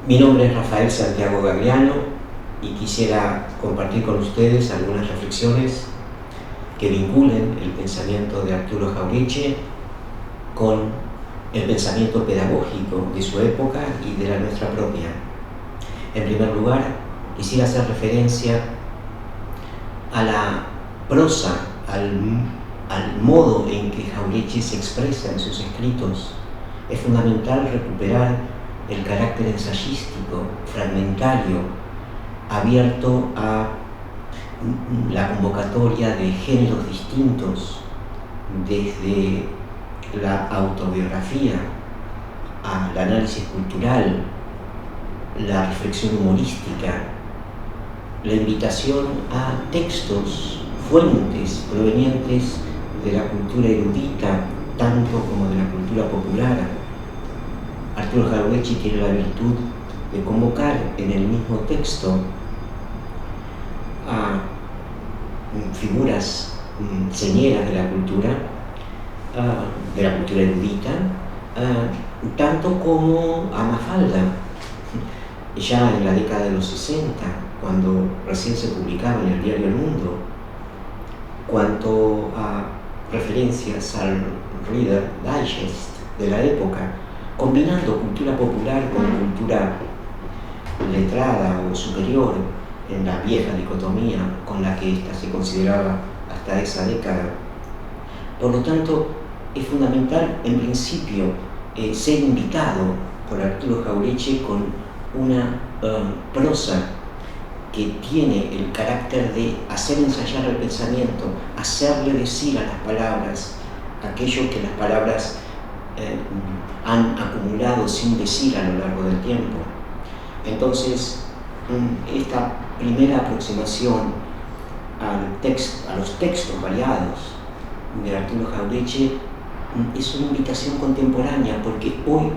Mi nombre es Rafael Santiago Gagliano y quisiera compartir con ustedes algunas reflexiones que vinculen el pensamiento de Arturo Jauretche con el pensamiento pedagógico de su época y de la nuestra propia. En primer lugar, quisiera hacer referencia a la prosa, al modo en que Jauretche se expresa en sus escritos. Es fundamental recuperar el carácter ensayístico, fragmentario, abierto a la convocatoria de géneros distintos, desde la autobiografía al análisis cultural, la reflexión humorística, la invitación a textos, fuentes provenientes de la cultura erudita, tanto como de la cultura popular. Arturo Jauretche tiene la virtud de convocar en el mismo texto a figuras señeras de la cultura erudita, tanto como a Mafalda, ya en la década de los 60, cuando recién se publicaba en el diario El Mundo, cuanto a referencias al Reader Digest de la época, combinando cultura popular con cultura letrada o superior en la vieja dicotomía con la que ésta se consideraba hasta esa década. Por lo tanto, es fundamental, en principio, ser invitado por Arturo Jauretche con una prosa que tiene el carácter de hacer ensayar el pensamiento, hacerle decir a las palabras aquello que las palabras han acumulado sin decir a lo largo del tiempo. Entonces, esta primera aproximación a los textos variados de Arturo Jauretche es una invitación contemporánea, porque hoy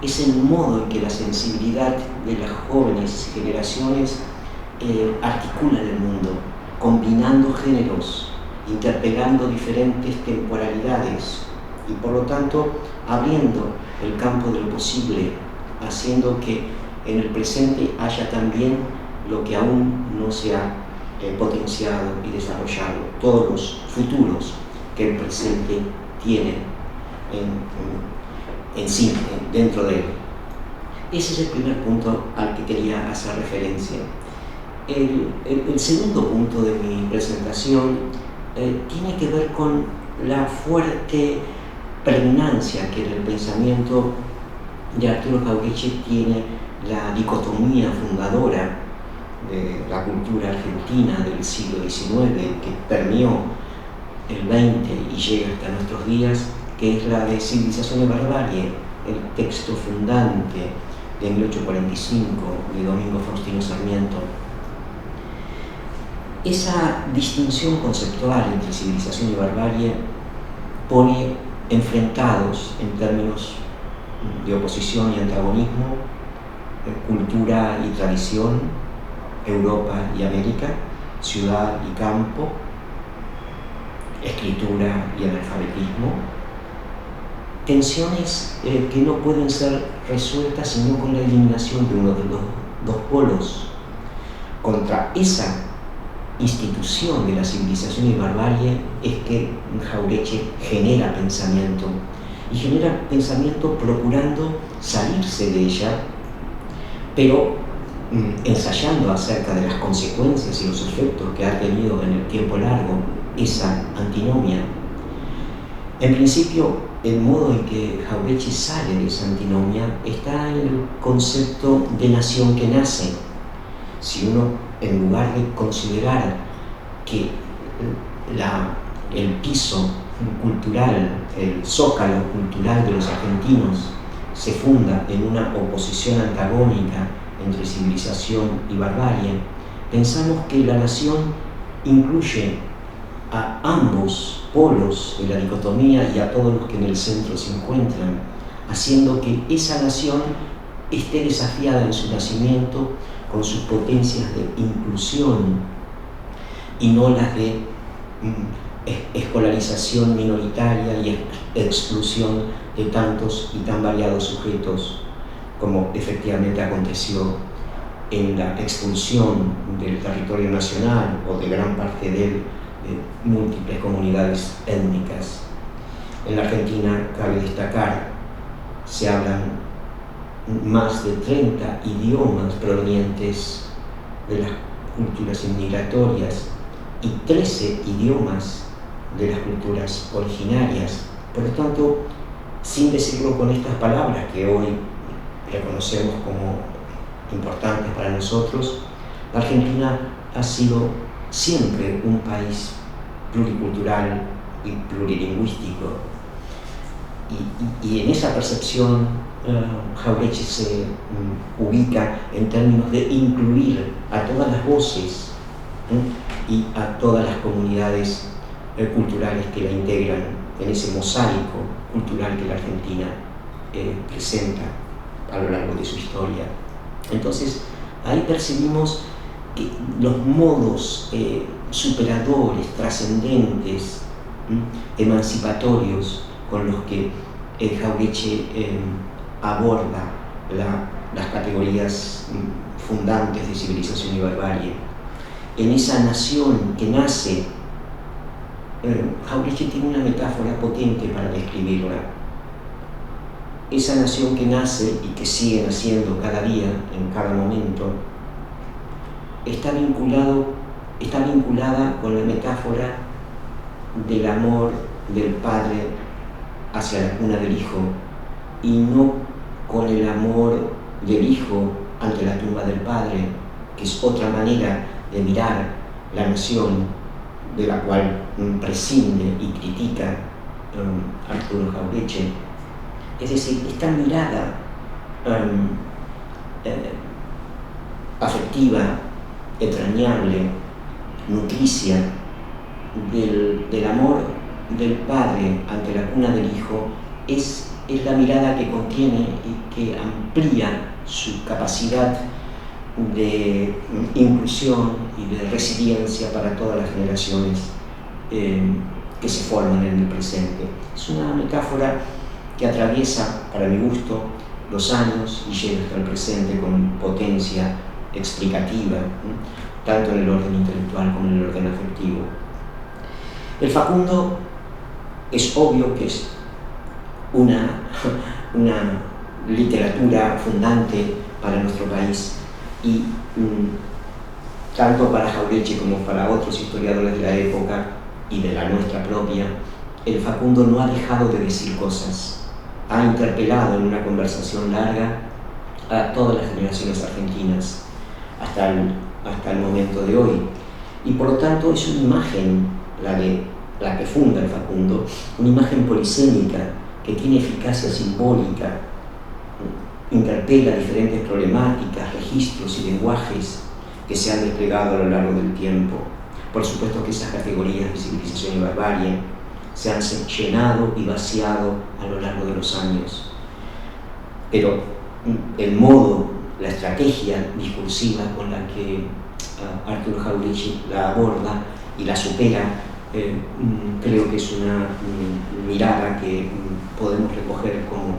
es el modo en que la sensibilidad de las jóvenes generaciones articula el mundo, combinando géneros, interpelando diferentes temporalidades y por lo tanto abriendo el campo de lo posible, haciendo que en el presente haya también lo que aún no se ha potenciado y desarrollado, todos los futuros que el presente tiene en sí, dentro de él. Ese es el primer punto al que quería hacer referencia. El segundo punto de mi presentación tiene que ver con la fuerte pregnancia que en el pensamiento de Arturo Jauretche tiene la dicotomía fundadora de la cultura argentina del siglo XIX, que permeó el XX y llega hasta nuestros días, que es la de Civilización y Barbarie, el texto fundante de 1845 de Domingo Faustino Sarmiento. Esa distinción conceptual entre civilización y barbarie pone enfrentados en términos de oposición y antagonismo cultura y tradición, Europa y América, ciudad y campo, escritura y analfabetismo, tensiones que no pueden ser resueltas sino con la eliminación de uno de los dos polos. Contra esa institución de la civilización y barbarie es que Jauretche genera pensamiento, y genera pensamiento procurando salirse de ella, pero ensayando acerca de las consecuencias y los efectos que ha tenido en el tiempo largo esa antinomia. En principio, el modo en que Jauretche sale de esa antinomia está en el concepto de nación que nace. Si uno, en lugar de considerar que el piso cultural, el zócalo cultural de los argentinos se funda en una oposición antagónica entre civilización y barbarie, pensamos que la nación incluye a ambos polos de la dicotomía y a todos los que en el centro se encuentran, haciendo que esa nación esté desafiada en su nacimiento con sus potencias de inclusión y no las de escolarización minoritaria y exclusión de tantos y tan variados sujetos como efectivamente aconteció en la expulsión del territorio nacional o de gran parte de él de múltiples comunidades étnicas. En la Argentina, cabe destacar, se hablan más de 30 idiomas provenientes de las culturas inmigratorias y 13 idiomas de las culturas originarias. Por lo tanto, sin decirlo con estas palabras que hoy reconocemos como importantes para nosotros, la Argentina ha sido siempre un país pluricultural y plurilingüístico. Y en esa percepción, Jauretche se ubica en términos de incluir a todas las voces y a todas las comunidades culturales que la integran en ese mosaico cultural que la Argentina presenta a lo largo de su historia. Entonces, ahí percibimos los modos superadores, trascendentes, emancipatorios con los que Jauretche aborda las categorías fundantes de civilización y barbarie. En esa nación que nace, Jauretche tiene una metáfora potente para describirla. Esa nación que nace y que sigue naciendo cada día, en cada momento, está vinculada con la metáfora del amor del padre hacia la cuna del hijo y no con el amor del hijo ante la tumba del padre, que es otra manera de mirar la nación de la cual prescinde y critica Arturo Jauretche. Es decir, esta mirada afectiva, entrañable, nutricia del amor del padre ante la cuna del hijo es la mirada que contiene y que amplía su capacidad de inclusión y de resiliencia para todas las generaciones que se forman en el presente. Es una metáfora que atraviesa, para mi gusto, los años y llega hasta el presente con potencia explicativa, tanto en el orden intelectual como en el orden afectivo. El Facundo es obvio que es una literatura fundante para nuestro país y tanto para Jauretche como para otros historiadores de la época y de la nuestra propia, el Facundo no ha dejado de decir cosas. Ha interpelado en una conversación larga a todas las generaciones argentinas hasta el momento de hoy. Y por lo tanto es una imagen, la que funda el Facundo, una imagen polisémica que tiene eficacia simbólica, interpela diferentes problemáticas, registros y lenguajes que se han desplegado a lo largo del tiempo. Por supuesto que esas categorías de civilización y barbarie se han llenado y vaciado a lo largo de los años. Pero el modo, la estrategia discursiva con la que Arturo Jauretche la aborda y la supera, creo que es una mirada que podemos recoger como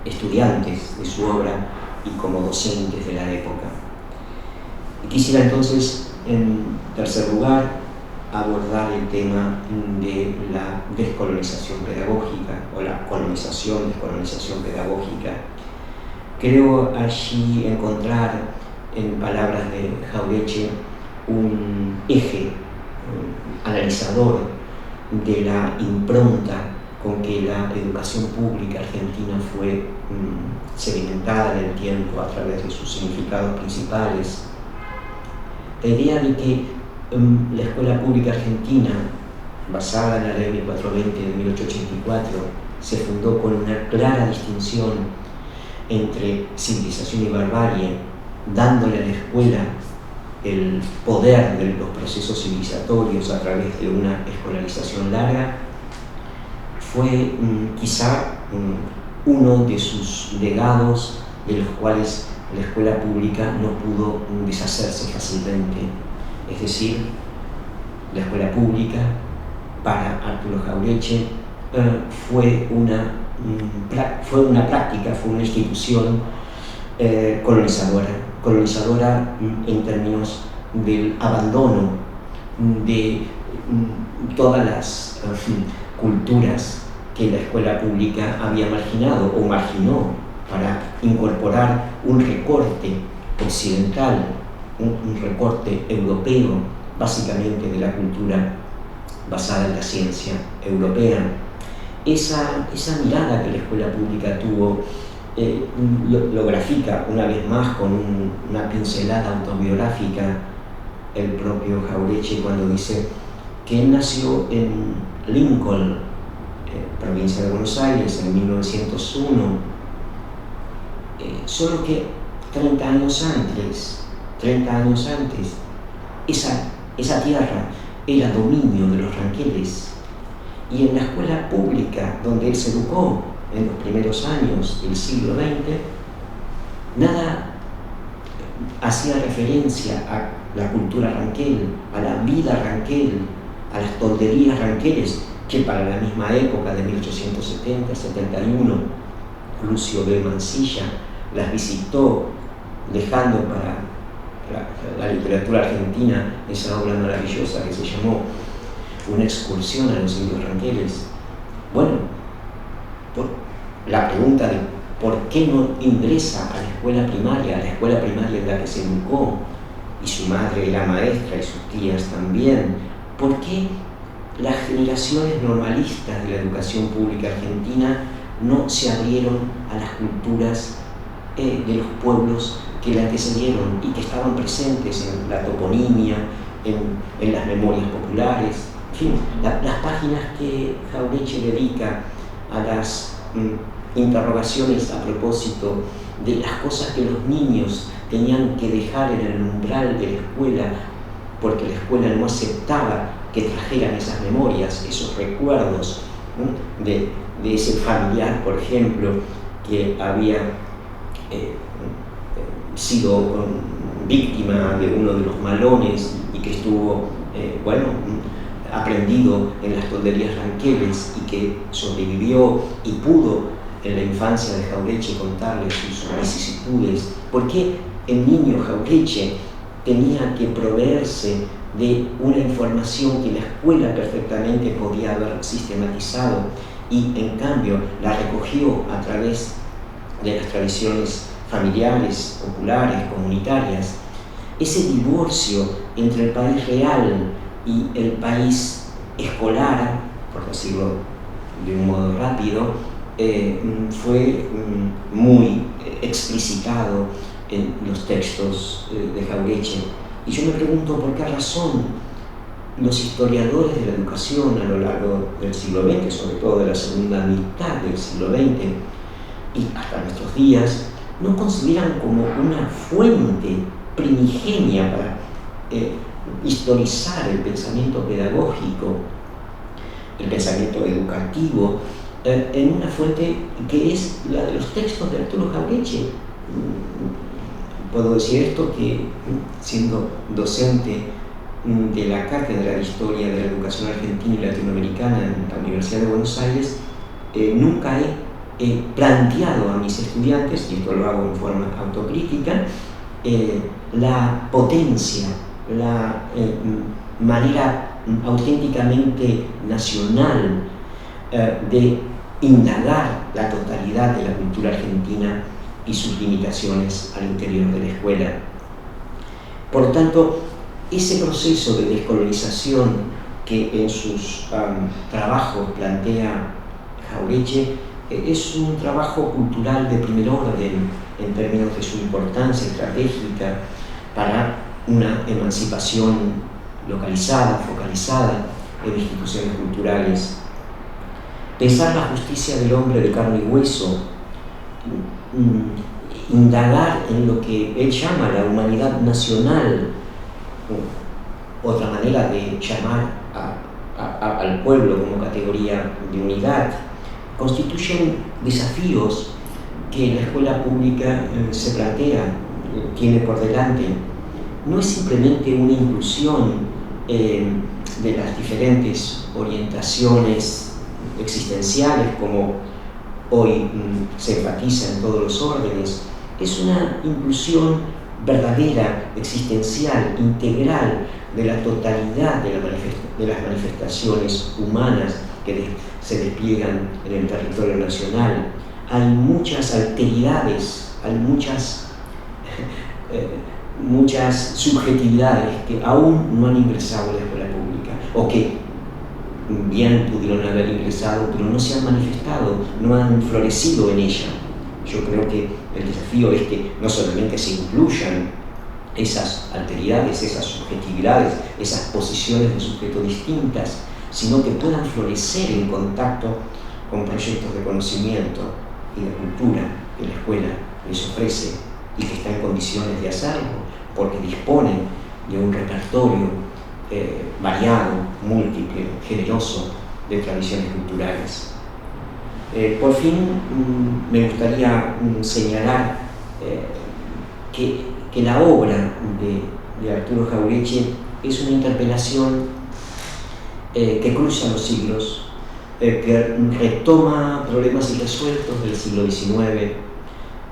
estudiantes de su obra y como docentes de la época. Quisiera entonces, en tercer lugar, abordar el tema de la descolonización pedagógica o la descolonización pedagógica. Creo allí encontrar, en palabras de Jauretche, un eje analizador de la impronta con que la educación pública argentina fue sedimentada en el tiempo a través de sus significados principales. La idea de que la escuela pública argentina, basada en la ley 1420 de 1884, se fundó con una clara distinción entre civilización y barbarie, dándole a la escuela el poder de los procesos civilizatorios a través de una escolarización larga, fue quizá uno de sus legados de los cuales la escuela pública no pudo deshacerse fácilmente. Es decir, la escuela pública para Arturo Jauretche fue una práctica, fue una institución colonizadora en términos del abandono de todas las culturas que la escuela pública había marginado o marginó para incorporar un recorte occidental, un recorte europeo, básicamente de la cultura basada en la ciencia europea. Esa mirada que la escuela pública tuvo lo grafica una vez más con una pincelada autobiográfica el propio Jauretche, cuando dice que él nació en Lincoln, provincia de Buenos Aires, en 1901, solo que 30 años antes, esa tierra era dominio de los ranqueles, y en la escuela pública donde él se educó en los primeros años del siglo XX, nada hacía referencia a la cultura ranquel, a la vida ranquel, a las tolderías ranqueles, que para la misma época de 1870-71 Lucio B. Mansilla las visitó, dejando para la literatura argentina esa obra maravillosa que se llamó Una excursión a los indios ranqueles. Bueno, la pregunta de por qué no ingresa a la escuela primaria en la que se educó, y su madre era maestra y sus tías también, ¿por qué las generaciones normalistas de la educación pública argentina no se abrieron a las culturas de los pueblos que la antecedieron y que estaban presentes en la toponimia, en las memorias populares? En fin, las páginas que Jauretche dedica a las interrogaciones a propósito de las cosas que los niños tenían que dejar en el umbral de la escuela, porque la escuela no aceptaba que trajeran esas memorias, esos recuerdos, ¿no? de ese familiar, por ejemplo, que había sido víctima de uno de los malones y que estuvo, aprendido en las tolderías ranqueles y que sobrevivió y pudo en la infancia de Jauretche contarle sus vicisitudes. ¿Por qué el niño Jauretche tenía que proveerse de una información que la escuela perfectamente podía haber sistematizado y en cambio la recogió a través de las tradiciones familiares, populares, comunitarias? Ese divorcio entre el país real y el país escolar, por decirlo de un modo rápido, fue muy explicitado en los textos de Jauretche. Y yo me pregunto por qué razón los historiadores de la educación a lo largo del siglo XX, sobre todo de la segunda mitad del siglo XX y hasta nuestros días, no consideran como una fuente primigenia para historizar el pensamiento pedagógico, el pensamiento educativo, en una fuente que es la de los textos de Arturo Jauretche. Puedo decir esto que, siendo docente de la Cátedra de Historia de la Educación Argentina y Latinoamericana en la Universidad de Buenos Aires, nunca he planteado a mis estudiantes, y esto lo hago en forma autocrítica, la potencia, la manera auténticamente nacional de indagar la totalidad de la cultura argentina y sus limitaciones al interior de la escuela. Por tanto, ese proceso de descolonización que en sus trabajos plantea Jauretche es un trabajo cultural de primer orden en términos de su importancia estratégica para una emancipación localizada, focalizada en instituciones culturales. Pensar la justicia del hombre de carne y hueso, indagar en lo que él llama la humanidad nacional, otra manera de llamar al pueblo como categoría de unidad, constituyen desafíos que la escuela pública se plantea, tiene por delante. No es simplemente una inclusión de las diferentes orientaciones existenciales, como hoy se enfatiza en todos los órdenes, es una inclusión verdadera, existencial, integral de la totalidad de las manifestaciones humanas que se despliegan en el territorio nacional. Hay muchas alteridades, hay muchas subjetividades que aún no han ingresado a la escuela pública, o que bien pudieron haber ingresado, pero no se han manifestado, no han florecido en ella. Yo creo que el desafío es que no solamente se incluyan esas alteridades, esas subjetividades, esas posiciones de sujeto distintas, sino que puedan florecer en contacto con proyectos de conocimiento y de cultura que la escuela les ofrece y que está en condiciones de hacerlo, porque dispone de un repertorio variado, múltiple, generoso de tradiciones culturales. Por fin, me gustaría señalar que la obra de Arturo Jauretche es una interpelación que cruza los siglos, que retoma problemas irresueltos del siglo XIX,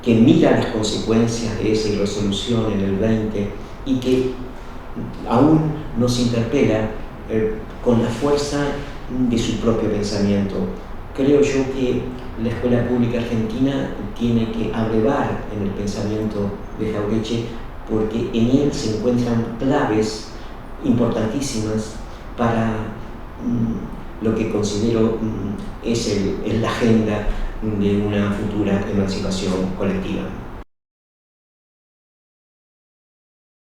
que mira las consecuencias de esa irresolución en el XX y que aún nos interpela con la fuerza de su propio pensamiento. Creo yo que la escuela pública argentina tiene que abrevar en el pensamiento de Jauretche, porque en él se encuentran claves importantísimas para lo que considero es la agenda de una futura emancipación colectiva.